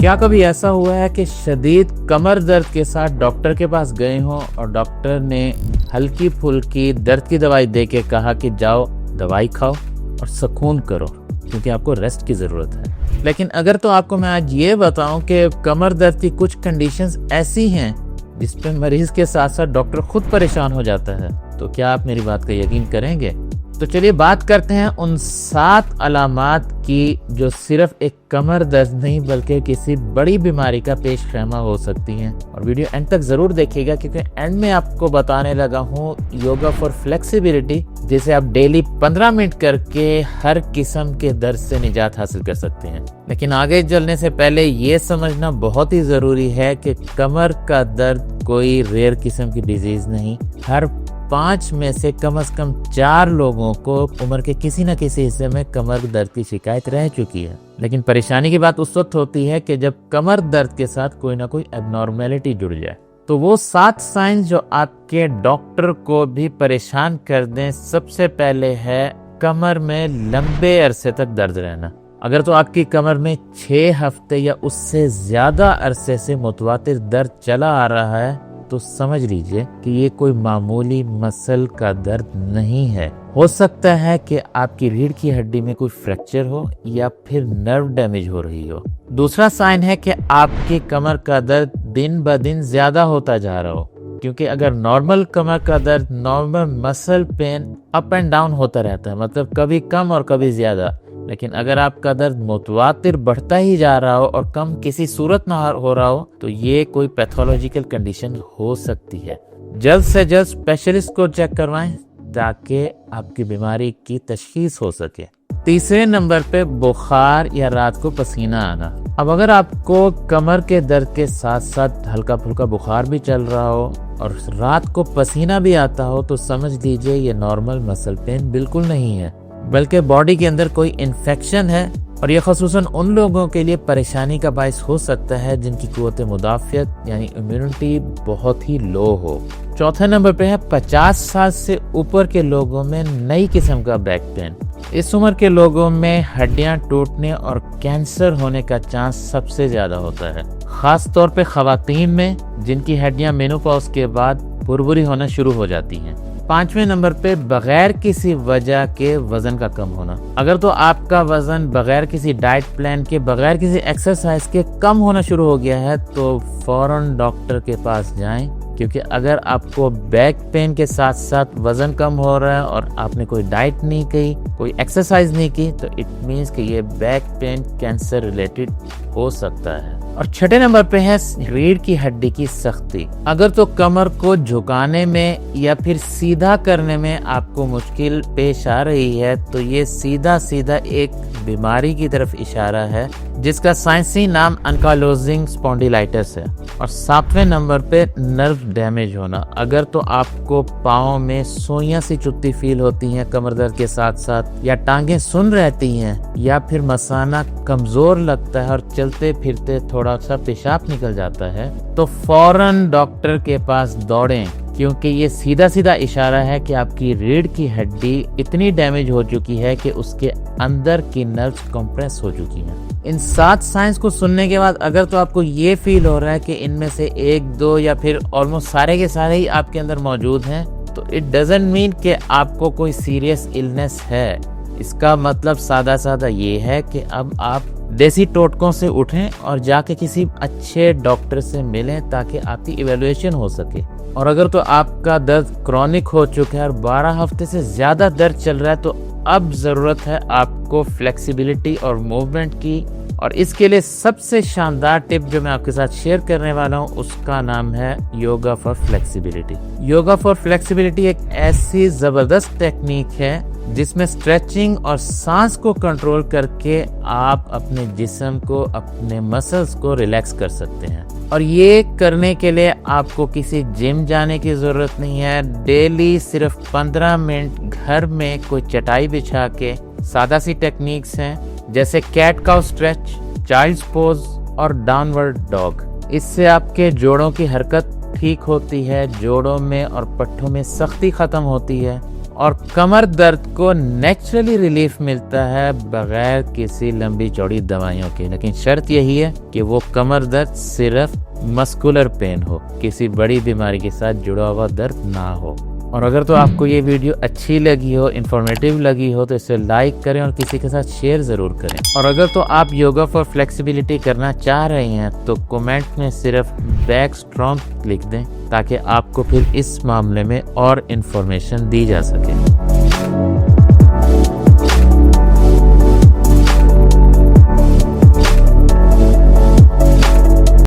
کیا کبھی ایسا ہوا ہے کہ شدید کمر درد کے ساتھ ڈاکٹر کے پاس گئے ہوں اور ڈاکٹر نے ہلکی پھلکی درد کی دوائی دے کے کہا کہ جاؤ دوائی کھاؤ اور سکون کرو کیونکہ آپ کو ریسٹ کی ضرورت ہے؟ لیکن اگر تو آپ کو میں آج یہ بتاؤں کہ کمر درد کی کچھ کنڈیشنز ایسی ہیں جس پہ مریض کے ساتھ ساتھ ڈاکٹر خود پریشان ہو جاتا ہے، تو کیا آپ میری بات کا یقین کریں گے؟ تو چلیے بات کرتے ہیں ان 7 علامات کی جو صرف ایک کمر درد نہیں بلکہ کسی بڑی بیماری کا پیش خیمہ ہو سکتی ہیں، اور ویڈیو اینڈ تک ضرور دیکھیے گا کیونکہ اینڈ میں آپ کو بتانے لگا ہوں یوگا فار فلیکسیبلٹی، جسے آپ ڈیلی 15 منٹ کر کے ہر قسم کے درد سے نجات حاصل کر سکتے ہیں۔ لیکن آگے چلنے سے پہلے یہ سمجھنا بہت ہی ضروری ہے کہ کمر کا درد کوئی ریئر قسم کی ڈیزیز نہیں، ہر 5 میں سے کم از کم 4 لوگوں کو عمر کے کسی نہ کسی حصے میں کمر درد کی شکایت رہ چکی ہے۔ لیکن پریشانی کی بات اس وقت ہوتی ہے کہ جب کمر درد کے ساتھ کوئی نہ کوئی ایب نارمیلٹی جڑ جائے۔ تو وہ 7 سائنز جو آپ کے ڈاکٹر کو بھی پریشان کر دیں، سب سے پہلے ہے کمر میں لمبے عرصے تک درد رہنا۔ اگر تو آپ کی کمر میں 6 ہفتے یا اس سے زیادہ عرصے سے متواتر درد چلا آ رہا ہے تو سمجھ لیجئے کہ یہ کوئی معمولی مسل کا درد نہیں ہے۔ ہو سکتا ہے کہ آپ کی ریڑھ کی ہڈی میں کوئی فریکچر ہو یا پھر نرو ڈیمیج ہو رہی ہو۔ دوسرا سائن ہے کہ آپ کی کمر کا درد دن بدن زیادہ ہوتا جا رہا ہو، کیونکہ اگر نارمل کمر کا درد نارمل مسل پین اپ اینڈ ڈاؤن ہوتا رہتا ہے، مطلب کبھی کم اور کبھی زیادہ، لیکن اگر آپ کا درد متواتر بڑھتا ہی جا رہا ہو اور کم کسی صورت نہ ہو رہا ہو تو یہ کوئی پیتھولوجیکل کنڈیشن ہو سکتی ہے۔ جلد سے جلد اسپیشلسٹ کو چیک کروائیں تاکہ آپ کی بیماری کی تشخیص ہو سکے۔ تیسرے نمبر پہ بخار یا رات کو پسینہ آنا۔ اب اگر آپ کو کمر کے درد کے ساتھ ساتھ ہلکا پھلکا بخار بھی چل رہا ہو اور رات کو پسینہ بھی آتا ہو تو سمجھ لیجئے یہ نارمل مسل پین بالکل نہیں ہے، بلکہ باڈی کے اندر کوئی انفیکشن ہے، اور یہ خصوصاً ان لوگوں کے لیے پریشانی کا باعث ہو سکتا ہے جن کی قوت مدافعت یعنی امیونٹی بہت ہی لو ہو۔ چوتھے نمبر پہ ہے 50 سال سے اوپر کے لوگوں میں نئی قسم کا بیک پین۔ اس عمر کے لوگوں میں ہڈیاں ٹوٹنے اور کینسر ہونے کا چانس سب سے زیادہ ہوتا ہے، خاص طور پہ خواتین میں جن کی ہڈیاں مینوپاز کے بعد بھربھری ہونا شروع ہو جاتی ہیں۔ 5ویں نمبر پہ بغیر کسی وجہ کے وزن کا کم ہونا۔ اگر تو آپ کا وزن بغیر کسی ڈائٹ پلان کے، بغیر کسی ایکسرسائز کے کم ہونا شروع ہو گیا ہے تو فوراً ڈاکٹر کے پاس جائیں، کیونکہ اگر آپ کو بیک پین کے ساتھ ساتھ وزن کم ہو رہا ہے اور آپ نے کوئی ڈائٹ نہیں کی، کوئی ایکسرسائز نہیں کی تو اٹ مینس کہ یہ بیک پین کینسر ریلیٹڈ ہو سکتا ہے۔ اور 6 نمبر پہ ہے ریڑھ کی ہڈی کی سختی۔ اگر تو کمر کو جھکانے میں یا پھر سیدھا کرنے میں آپ کو مشکل پیش آ رہی ہے تو یہ سیدھا ایک بیماری کی طرف اشارہ ہے جس کا سائنسی نام انکالوزنگ اسپونڈیلائٹس ہے۔ اور 7ویں نمبر پہ نرو ڈیمیج ہونا۔ اگر تو آپ کو پاؤں میں سوئیاں سی چبھتی فیل ہوتی ہیں کمر درد کے ساتھ ساتھ، یا ٹانگیں سن رہتی ہیں، یا پھر مثانہ کمزور لگتا ہے اور چلتے پھرتے تھوڑا سا پیشاب نکل جاتا ہے تو فوراً ڈاکٹر کے پاس دوڑیں، کیونکہ یہ سیدھا اشارہ ہے کہ آپ کی ریڑھ کی ہڈی اتنی ڈیمیج ہو چکی ہے کہ اس کے اندر کی نروز کمپریس ہو چکی ہیں۔ ان 7 سائنس کو سننے کے بعد اگر تو آپ کو یہ فیل ہو رہا ہے کہ ان میں سے 1-2 یا پھر آلموسٹ سارے کے سارے ہی آپ کے اندر موجود ہیں تو اٹ ڈزنٹ مین کہ آپ کو کوئی سیریس النس ہے۔ اس کا مطلب سادہ یہ ہے کہ اب آپ دیسی ٹوٹکوں سے اٹھیں اور جا کے کسی اچھے ڈاکٹر سے ملیں تاکہ آپ کی ایویلویشن ہو سکے۔ اور اگر تو آپ کا درد کرونک ہو چکا ہے اور 12 ہفتے سے زیادہ درد چل رہا ہے تو اب ضرورت ہے آپ کو فلیکسیبلٹی اور موومنٹ کی، اور اس کے لیے سب سے شاندار ٹپ جو میں آپ کے ساتھ شیئر کرنے والا ہوں اس کا نام ہے yoga for flexibility. Yoga for flexibility ایک ایسی زبردست ٹیکنیک ہے جس میں اسٹریچنگ اور سانس کو کنٹرول کر کے آپ اپنے جسم کو، اپنے مسلز کو ریلیکس کر سکتے ہیں، اور یہ کرنے کے لیے آپ کو کسی جم جانے کی ضرورت نہیں ہے۔ ڈیلی صرف 15 منٹ گھر میں کوئی چٹائی بچھا کے سادہ سی ٹیکنیکس ہیں جیسے کیٹ کاؤ اسٹریچ، چائلڈز پوز اور ڈاؤن ورڈ ڈاگ۔ اس سے آپ کے جوڑوں کی حرکت ٹھیک ہوتی ہے، جوڑوں میں اور پٹھوں میں سختی ختم ہوتی ہے، اور کمر درد کو نیچرلی ریلیف ملتا ہے بغیر کسی لمبی چوڑی دوائیوں کے، لیکن شرط یہی ہے کہ وہ کمر درد صرف مسکولر پین ہو، کسی بڑی بیماری کے ساتھ جڑا ہوا درد نہ ہو۔ اور اگر تو آپ کو یہ ویڈیو اچھی لگی ہو، انفارمیٹیو لگی ہو، تو اسے لائک کریں اور کسی کے ساتھ شیئر ضرور کریں۔ اور اگر تو آپ یوگا فار فلیکسیبلٹی کرنا چاہ رہے ہیں تو کومنٹ میں صرف بیک اسٹرانگ لکھ دیں تاکہ آپ کو پھر اس معاملے میں اور انفارمیشن دی جا سکے۔